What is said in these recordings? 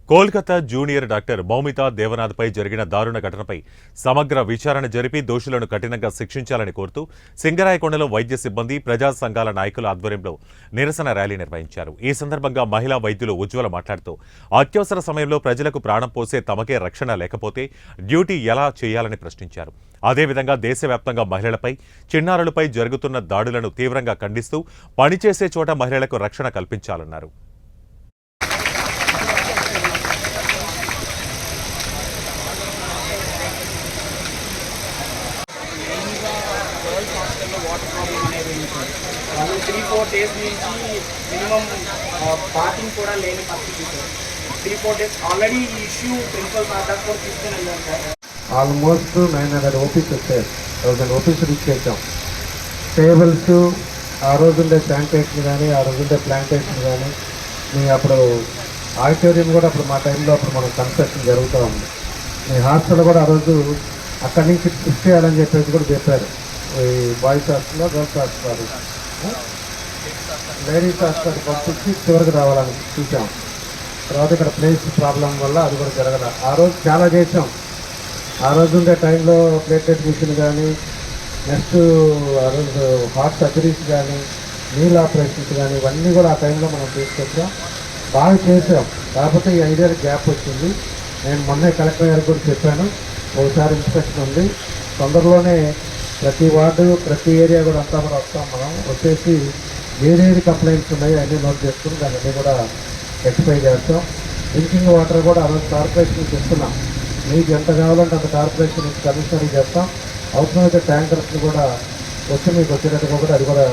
Kolkata junior doctor మౌమితా దేవనాథ్పై జరిగిన దారుణ ఘటనపై సమగ్ర విచారణ జరిపి దోషులను కఠినంగా శిక్షించాలని కోరుతూ సింగరాయకొండలో వైద్య సిబ్బంది ప్రజా సంఘాల నాయకుల ఆధ్వర్యంలో నిరసన ర్యాలీ నిర్వహించారు. ఈ సందర్భంగా మహిళా వైద్యులు ఉజ్వల మాట్లాడుతూ అత్యవసర సమయంలో ప్రజలకు ప్రాణం పోసే తమకే రక్షణ లేకపోతే డ్యూటీ ఎలా చేయాలని ప్రశ్నించారు. అదేవిధంగా దేశవ్యాప్తంగా మహిళలపై, చిన్నారులపై జరుగుతున్న దాడులను తీవ్రంగా ఖండిస్తూ పనిచేసే చోట మహిళలకు రక్షణ కల్పించాలన్నారు. వాటర్ ప్రాబ్లం అనేది ఉంటుంది. వాళ్ళు 3-4 days నుంచి మినిమం పార్కింగ్ కూడా లేని పరిస్థితి సార్. 3-4 days ఆల్రెడీ ఈ ఇష్యూ ప్రిన్సిపల్ సార్ దాకా కూడా తీసుకుని వెళ్ళాం సార్. ఆల్మోస్ట్ 900 ఓపీస్ వచ్చాయి. 1000 ఓపీస్ రీచ్ చేసాం. టేబుల్స్, ఆ రోజుండే శానిటేషన్ కానీ, ఆ రోజుండే ప్లాంటేషన్ కానీ, మీ అప్పుడు ఆడిటోరియం కూడా అప్పుడు మా టైంలో అప్పుడు మనం కన్స్ట్రక్షన్ జరుగుతూ ఉంది. మీ హాస్టల్ కూడా ఆ రోజు అక్కడి నుంచి షిఫ్ట్ చేయాలని చెప్పేసి కూడా చెప్పారు. ఈ బాయ్స్ హాస్టల్లో, గర్ల్స్ హాస్టల్, లేడీస్ హాస్టల్ పంపించి చివరికి రావాలని చూసాం. తర్వాత ఇక్కడ ప్లేస్ ప్రాబ్లం వల్ల అది కూడా జరగదు. ఆ రోజు చాలా చేసాం. ఆ రోజు ఉండే టైంలో ప్లేటెడ్ మిషన్ కానీ, నెక్స్ట్ ఆ రోజు హార్ట్ సర్జరీస్ కానీ, నీల్ ఆపరేషన్స్ కానీ, ఇవన్నీ కూడా ఆ టైంలో మనం తీసుకొచ్చాం. బాగా చేసాం. కాకపోతే ఈ 5 ఏళ్ళ గ్యాప్ వచ్చింది. నేను మొన్నే కలెక్టర్ గారికి కూడా చెప్పాను, ఒకసారి ఇన్స్పెక్షన్ ఉంది, తొందరలోనే ప్రతి వార్డు, ప్రతి ఏరియా కూడా అంతా కూడా వస్తాం. మనం వచ్చేసి ఏదేది కంప్లైంట్స్ ఉన్నాయో అన్నీ నోట్ చేసుకుని దాన్ని కూడా రెక్టిఫై చేస్తాం. డ్రింకింగ్ వాటర్ కూడా ఆ రోజు కార్పొరేషన్కి ఇస్తున్నాం. మీకు ఎంత కావాలంటే అంత కార్పొరేషన్ కమిషనరీ చేస్తాం. అవసరమైతే ట్యాంకర్స్ని కూడా వచ్చి మీకు వచ్చేటట్టుగా కూడా అది కూడా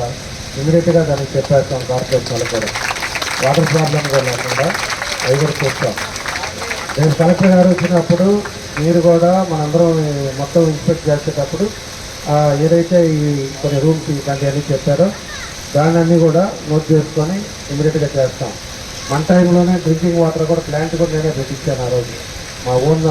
ఇమీడియట్గా దానికి చెప్పేస్తాం. కార్పొరేషన్ వాళ్ళకి కూడా వాటర్ ప్రాబ్లం కూడా లేకుండా అవి కూడా చూస్తాం. నేను కలెక్టర్ గారు వచ్చినప్పుడు మీరు కూడా మనందరం మొత్తం ఇన్స్పెక్ట్ చేసేటప్పుడు ఏదైతే ఈ కొన్ని రూమ్స్ ఇట్లాంటివన్నీ అన్నీ చెప్పారో దాన్ని అన్నీ కూడా నోట్ చేసుకొని ఇమీడియట్గా చేస్తాం. మన టైంలోనే డ్రింకింగ్ వాటర్ కూడా ప్లాంట్ కూడా నేనే పెట్టించాను ఆ రోజు. మా ఓన్